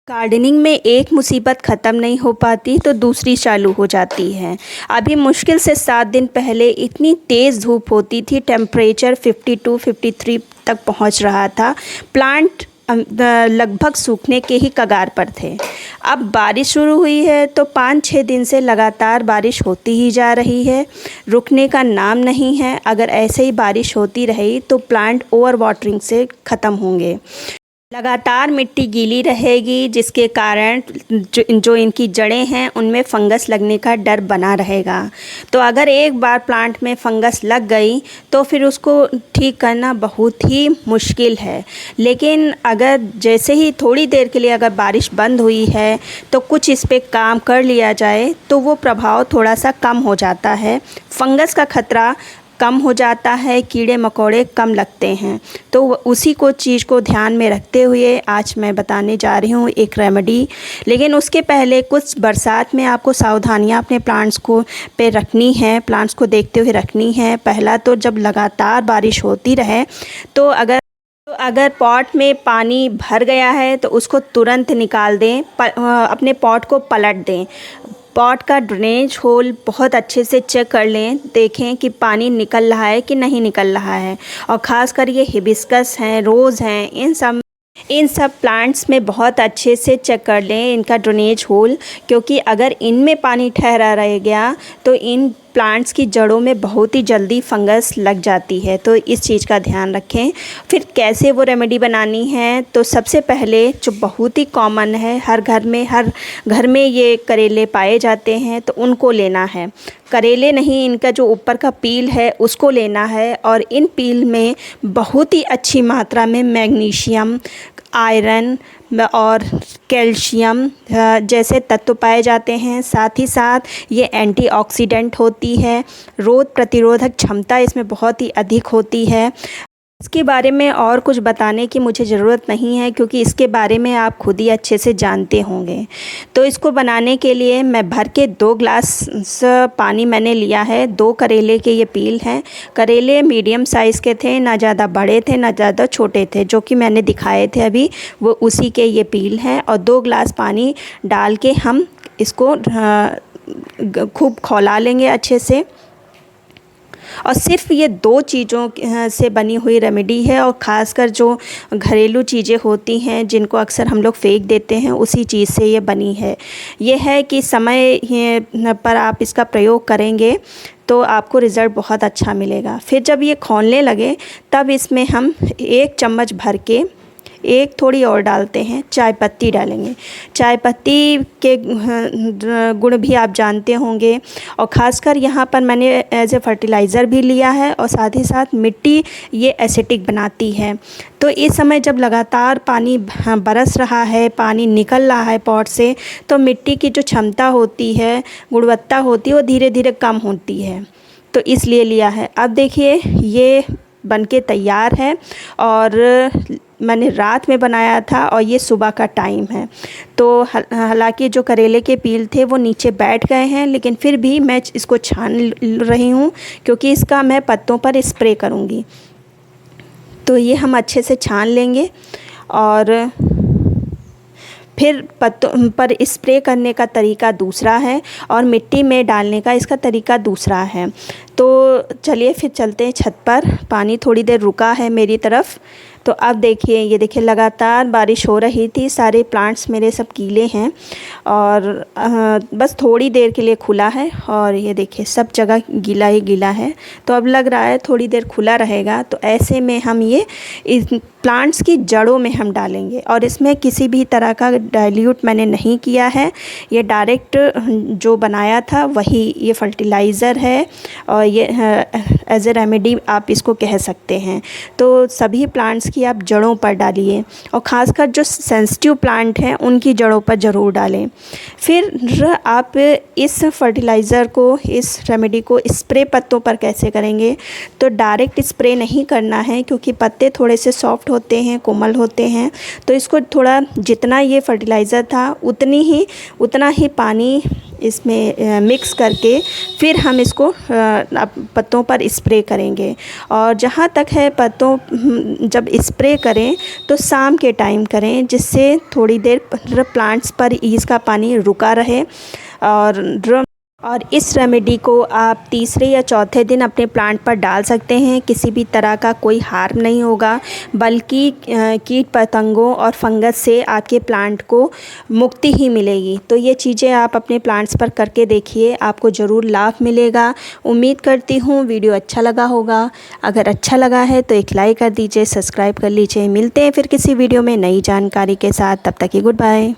Gardening में एक मुसीबत ख़त्म नहीं हो पाती तो दूसरी चालू हो जाती है। अभी मुश्किल से 7 दिन पहले इतनी तेज़ धूप होती थी, टेम्परेचर 52-53 तक पहुंच रहा था। प्लांट लगभग सूखने के ही कगार पर थे। अब बारिश शुरू हुई है तो 5-6 दिन से लगातार बारिश होती ही जा रही है, रुकने का नाम नहीं है। अगर ऐसे ही बारिश होती रही तो प्लांट ओवर वाटरिंग से ख़त्म होंगे। लगातार मिट्टी गीली रहेगी, जिसके कारण जो इनकी जड़ें हैं उनमें फंगस लगने का डर बना रहेगा। तो अगर एक बार प्लांट में फंगस लग गई तो फिर उसको ठीक करना बहुत ही मुश्किल है। लेकिन अगर जैसे ही थोड़ी देर के लिए अगर बारिश बंद हुई है तो कुछ इस पे काम कर लिया जाए तो वो प्रभाव थोड़ा सा कम हो जाता है, फंगस का खतरा कम हो जाता है, कीड़े मकोड़े कम लगते हैं। तो उसी को चीज़ को ध्यान में रखते हुए आज मैं बताने जा रही हूँ एक रेमेडी। लेकिन उसके पहले कुछ बरसात में आपको सावधानियाँ अपने प्लांट्स को पे रखनी है, प्लांट्स को देखते हुए रखनी है। पहला तो जब लगातार बारिश होती रहे तो अगर पॉट में पानी भर गया है तो उसको तुरंत निकाल दें, अपने पॉट को पलट दें। पॉट का ड्रेनेज होल बहुत अच्छे से चेक कर लें, देखें कि पानी निकल रहा है कि नहीं निकल रहा है। और ख़ासकर ये हिबिस्कस हैं, रोज़ हैं, इन सब प्लांट्स में बहुत अच्छे से चेक कर लें इनका ड्रेनेज होल, क्योंकि अगर इनमें पानी ठहरा रह गया तो इन प्लांट्स की जड़ों में बहुत ही जल्दी फंगस लग जाती है। तो इस चीज़ का ध्यान रखें। फिर कैसे वो रेमेडी बनानी है, तो सबसे पहले जो बहुत ही कॉमन है, हर घर में ये करेले पाए जाते हैं तो उनको लेना है। करेले नहीं, इनका जो ऊपर का पील है उसको लेना है। और इन पील में बहुत ही अच्छी मात्रा में मैग्नीशियम, आयरन और कैल्शियम जैसे तत्व पाए जाते हैं। साथ ही साथ ये एंटीऑक्सीडेंट होती है, रोग प्रतिरोधक क्षमता इसमें बहुत ही अधिक होती है। इसके बारे में और कुछ बताने की मुझे ज़रूरत नहीं है, क्योंकि इसके बारे में आप खुद ही अच्छे से जानते होंगे। तो इसको बनाने के लिए मैं भर के 2 ग्लास पानी मैंने लिया है। 2 करेले के ये पील हैं। करेले मीडियम साइज़ के थे, ना ज़्यादा बड़े थे ना ज़्यादा छोटे थे, जो कि मैंने दिखाए थे अभी, वो उसी के ये पील हैं। और 2 ग्लास पानी डाल के हम इसको खूब खौला लेंगे अच्छे से। और सिर्फ ये 2 चीज़ों से बनी हुई रेमेडी है, और ख़ासकर जो घरेलू चीज़ें होती हैं जिनको अक्सर हम लोग फेंक देते हैं, उसी चीज़ से ये बनी है। ये है कि समय पर आप इसका प्रयोग करेंगे तो आपको रिज़ल्ट बहुत अच्छा मिलेगा। फिर जब ये खौलने लगे तब इसमें हम 1 चम्मच भर के एक थोड़ी और डालते हैं, चाय पत्ती डालेंगे। चाय पत्ती के गुण भी आप जानते होंगे। और ख़ासकर यहाँ पर मैंने एज ए फर्टिलाइज़र भी लिया है, और साथ ही साथ मिट्टी ये एसिडिक बनाती है। तो इस समय जब लगातार पानी बरस रहा है, पानी निकल रहा है पॉट से, तो मिट्टी की जो क्षमता होती है, गुणवत्ता होती है, वो धीरे धीरे कम होती है। तो इसलिए लिया है। अब देखिए ये बनके तैयार है, और मैंने रात में बनाया था और ये सुबह का टाइम है। तो हालांकि जो करेले के पील थे वो नीचे बैठ गए हैं, लेकिन फिर भी मैं इसको छान रही हूँ, क्योंकि इसका मैं पत्तों पर स्प्रे करूँगी। तो ये हम अच्छे से छान लेंगे, और फिर पत्तों पर स्प्रे करने का तरीका दूसरा है और मिट्टी में डालने का इसका तरीका दूसरा है। तो चलिए फिर चलते हैं छत पर। पानी थोड़ी देर रुका है मेरी तरफ। तो अब देखिए, ये देखिए लगातार बारिश हो रही थी, सारे प्लांट्स मेरे सब गीले हैं, और बस थोड़ी देर के लिए खुला है, और ये देखिए सब जगह गीला ही गीला है। तो अब लग रहा है थोड़ी देर खुला रहेगा। तो ऐसे में हम ये इस प्लांट्स की जड़ों में हम डालेंगे, और इसमें किसी भी तरह का डाइल्यूट मैंने नहीं किया है। ये डायरेक्ट जो बनाया था वही ये फर्टिलाइज़र है, और ये एज ए रेमेडी आप इसको कह सकते हैं। तो सभी प्लांट्स की आप जड़ों पर डालिए, और ख़ासकर जो सेंसिटिव प्लांट हैं उनकी जड़ों पर ज़रूर डालें। फिर आप इस फर्टिलाइज़र को, इस रेमेडी को स्प्रे पत्तों पर कैसे करेंगे, तो डायरेक्ट स्प्रे नहीं करना है, क्योंकि पत्ते थोड़े से सॉफ्ट होते हैं, कोमल होते हैं। तो इसको थोड़ा, जितना ये फर्टिलाइज़र था उतना ही पानी इसमें मिक्स करके फिर हम इसको पत्तों पर स्प्रे करेंगे। और जहाँ तक है पत्तों जब स्प्रे करें तो शाम के टाइम करें, जिससे थोड़ी देर प्लांट्स पर ईज़ का पानी रुका रहे। और इस रेमेडी को आप तीसरे या चौथे दिन अपने प्लांट पर डाल सकते हैं। किसी भी तरह का कोई हार्म नहीं होगा, बल्कि कीट पतंगों और फंगस से आपके प्लांट को मुक्ति ही मिलेगी। तो ये चीज़ें आप अपने प्लांट्स पर करके देखिए, आपको ज़रूर लाभ मिलेगा। उम्मीद करती हूँ वीडियो अच्छा लगा होगा। अगर अच्छा लगा है तो एक लाइक कर दीजिए, सब्सक्राइब कर लीजिए। मिलते हैं फिर किसी वीडियो में नई जानकारी के साथ, तब तक की गुड बाय।